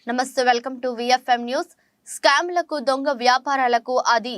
నమస్తే welcome to VFM news. స్కామ్లకు దొంగ వ్యాపారాలకు అది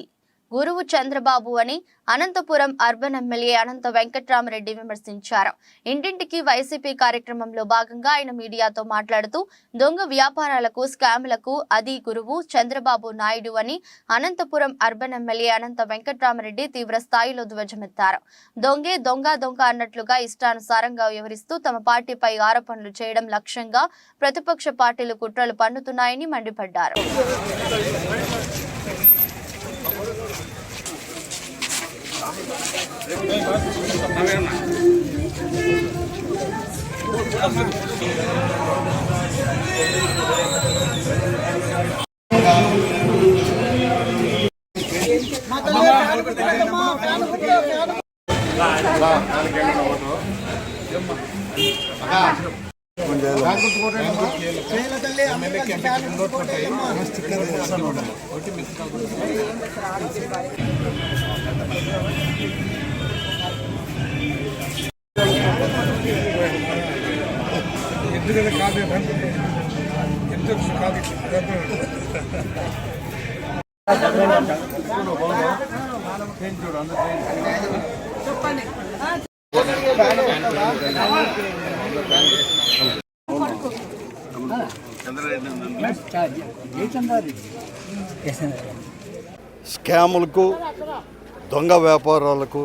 గురువు చంద్రబాబు అని అనంతపురం అర్బన్ ఎమ్మెల్యే అనంత వెంకట్రామరెడ్డి విమర్శించారు. ఇంటింటికి వైసీపీ కార్యక్రమంలో భాగంగా ఆయన మీడియాతో మాట్లాడుతూ దొంగ వ్యాపారాలకు స్కామ్లకు అది గురువు చంద్రబాబు నాయుడు అని అనంతపురం అర్బన్ ఎమ్మెల్యే అనంత వెంకట్రామరెడ్డి తీవ్ర స్థాయిలో ధ్వజమెత్తారు. దొంగే దొంగ దొంగ అన్నట్లుగా ఇష్టానుసారంగా వ్యవహరిస్తూ తమ పార్టీపై ఆరోపణలు చేయడం లక్ష్యంగా ప్రతిపక్ష పార్టీలు కుట్రలు పన్నుతున్నాయని మండిపడ్డారు. స్కాములకు దొంగ వ్యాపారాలకు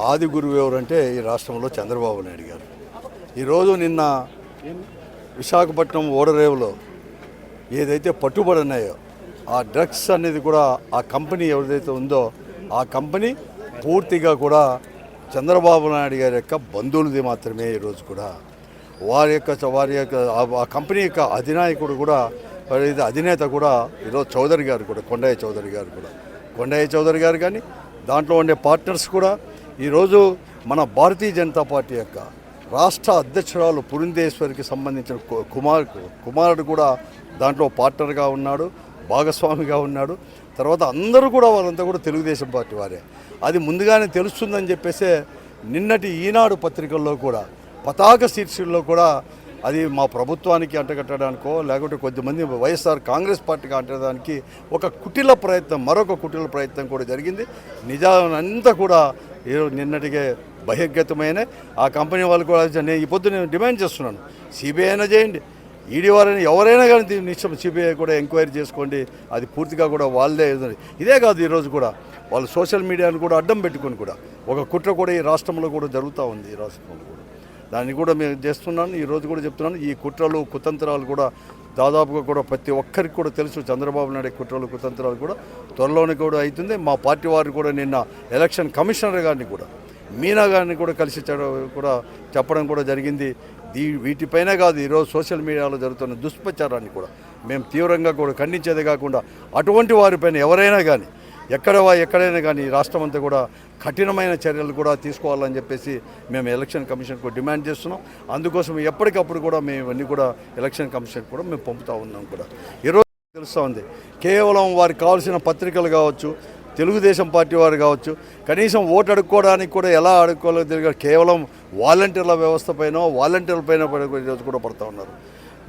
ఆది గురువు ఎవరంటే ఈ రాష్ట్రంలో చంద్రబాబు నాయుడు గారు. ఈరోజు నిన్న విశాఖపట్నం ఓడరేవులో ఏదైతే పట్టుబడినాయో ఆ డ్రగ్స్ అనేది కూడా ఆ కంపెనీ ఎవరిదైతే ఉందో ఆ కంపెనీ పూర్తిగా కూడా చంద్రబాబు నాయుడు గారి యొక్క బంధువులది మాత్రమే. ఈరోజు కూడా వారి యొక్క ఆ కంపెనీ యొక్క అధినాయకుడు కూడా అధినేత కూడా ఈరోజు చౌదరి గారు కూడా కొండయ్య చౌదరి గారు కానీ దాంట్లో ఉండే పార్ట్నర్స్ కూడా ఈరోజు మన భారతీయ జనతా పార్టీ యొక్క రాష్ట్ర అధ్యక్షురాలు పురంధేశ్వరికి సంబంధించిన కుమారుడు కూడా దాంట్లో పార్ట్నర్గా ఉన్నాడు, భాగస్వామిగా ఉన్నాడు. తర్వాత అందరూ కూడా వాళ్ళంతా కూడా తెలుగుదేశం పార్టీ వారే. అది ముందుగానే తెలుస్తుందని చెప్పేసే నిన్నటి ఈనాడు పత్రికల్లో కూడా పతాక శీర్షికల్లో కూడా అది మా ప్రభుత్వానికి అంటగట్టడానికో లేకుంటే కొద్దిమంది వైఎస్ఆర్ కాంగ్రెస్ పార్టీకి అంటడానికి మరొక కుటిల ప్రయత్నం కూడా జరిగింది. నిజానంతా కూడా నిన్నటికే బహిర్గతమైన ఆ కంపెనీ వాళ్ళు కూడా నేను ఈ పొద్దు నేను డిమాండ్ చేస్తున్నాను, సిబిఐ అయినా చేయండి, ఈడీ వారైనా ఎవరైనా కానీ నిశ్చయం సిబిఐ కూడా ఎంక్వైరీ చేసుకోండి. అది పూర్తిగా కూడా వాళ్ళే. ఇదే కాదు, ఈరోజు కూడా వాళ్ళు సోషల్ మీడియాను కూడా అడ్డం పెట్టుకొని కూడా ఒక కుట్ర కూడా ఈ రాష్ట్రంలో కూడా జరుగుతూ ఉంది. ఈ రాష్ట్రంలో కూడా దాన్ని కూడా మేము చేస్తున్నాను. ఈరోజు కూడా చెప్తున్నాను, ఈ కుట్రలు కుతంత్రాలు కూడా దాదాపుగా కూడా ప్రతి ఒక్కరికి కూడా తెలుసు. చంద్రబాబు నాయుడు కుట్రలు కుతంత్రాలు కూడా త్వరలోనే కూడా అవుతుంది. మా పార్టీ వారు కూడా నిన్న ఎలక్షన్ కమిషనర్ గారిని కూడా మీనా గారిని కూడా కలిసి కూడా చెప్పడం కూడా జరిగింది. వీటిపైనే కాదు, ఈరోజు సోషల్ మీడియాలో జరుగుతున్న దుష్ప్రచారాన్ని కూడా మేము తీవ్రంగా కూడా ఖండించేదే కాకుండా అటువంటి వారిపైన ఎవరైనా కానీ ఎక్కడైనా కానీ రాష్ట్రం అంతా కూడా కఠినమైన చర్యలు కూడా తీసుకోవాలని చెప్పేసి మేము ఎలక్షన్ కమిషన్కు డిమాండ్ చేస్తున్నాం. అందుకోసం ఎప్పటికప్పుడు కూడా మేము ఇవన్నీ కూడా ఎలక్షన్ కమిషన్ కూడా మేము పంపుతూ ఉన్నాం. కూడా ఈరోజు తెలుస్తూ ఉంది, కేవలం వారికి కావాల్సిన పత్రికలు కావచ్చు, తెలుగుదేశం పార్టీ వారు కావచ్చు, కనీసం ఓటు అడుక్కోవడానికి కూడా ఎలా అడుక్కోవాలో తెలియదు. కేవలం వాలంటీర్ల వ్యవస్థ వాలంటీర్ల పైన ఈరోజు కూడా పడుతూ ఉన్నారు.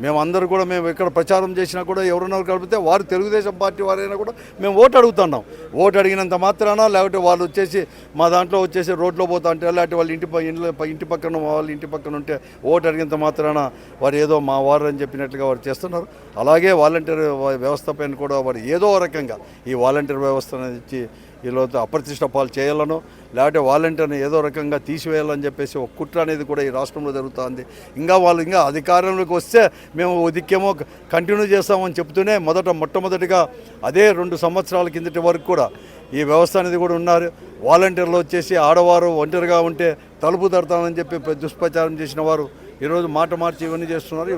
మేమందరూ కూడా మేము ఎక్కడ ప్రచారం చేసినా కూడా ఎవరన్నా కలిపితే వారు తెలుగుదేశం పార్టీ వారైనా కూడా మేము ఓటు అడుగుతున్నాం. ఓటు అడిగినంత మాత్రాన లేకపోతే వాళ్ళు వచ్చేసి మా దాంట్లో వచ్చేసి రోడ్లో పోతా అంటే లేకపోతే వాళ్ళ ఇంటి పక్కన ఉంటే ఓటు అడిగినంత మాత్రాన వారు ఏదో మా వారు అని చెప్పినట్లుగా వారు చేస్తున్నారు. అలాగే వాలంటీర్ వ్యవస్థ పైన కూడా వారు ఏదో రకంగా ఈ వాలంటీర్ వ్యవస్థను ఇచ్చి ఈరోజు అప్రతిష్ట పాలు చేయాలనో లేకపోతే వాలంటీర్ని ఏదో రకంగా తీసివేయాలని చెప్పేసి ఒక కుట్ర అనేది కూడా ఈ రాష్ట్రంలో జరుగుతుంది. ఇంకా అధికారంలోకి వస్తే మేము దిక్కేమో కంటిన్యూ చేస్తామని చెప్తూనే మొట్టమొదటిగా అదే 2 సంవత్సరాల కిందటి వరకు కూడా ఈ వ్యవస్థ అనేది కూడా ఉన్నారు. వాలంటీర్లు వచ్చేసి ఆడవారు ఒంటరిగా ఉంటే తలుపు తడతామని చెప్పి దుష్ప్రచారం చేసిన వారు ఈరోజు మాట మార్చి ఇవన్నీ చేస్తున్నారు.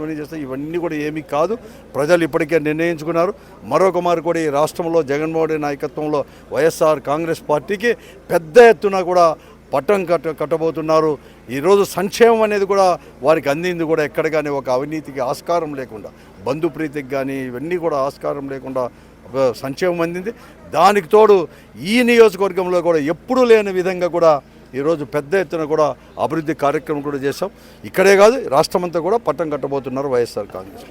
ఇవన్నీ కూడా ఏమీ కాదు. ప్రజలు ఇప్పటికే నిర్ణయించుకున్నారు. మరొక మారు కూడా ఈ రాష్ట్రంలో జగన్మోహన్ రెడ్డి నాయకత్వంలో వైఎస్ఆర్ కాంగ్రెస్ పార్టీకి పెద్ద ఎత్తున కూడా పట్టం కట్టబోతున్నారు. ఈరోజు సంక్షేమం అనేది కూడా వారికి అందింది కూడా ఎక్కడ కానీ ఒక అవినీతికి ఆస్కారం లేకుండా, బంధుప్రీతికి కానీ ఇవన్నీ కూడా ఆస్కారం లేకుండా సంక్షేమం అందింది. దానికి తోడు ఈ నియోజకవర్గంలో కూడా ఎప్పుడూ లేని విధంగా కూడా ఈరోజు పెద్ద ఎత్తున కూడా అభివృద్ధి కార్యక్రమం కూడా చేశాం. ఇక్కడే కాదు రాష్ట్రమంతా కూడా పట్టం కట్టబోతున్నారు వైఎస్ఆర్ కాంగ్రెస్.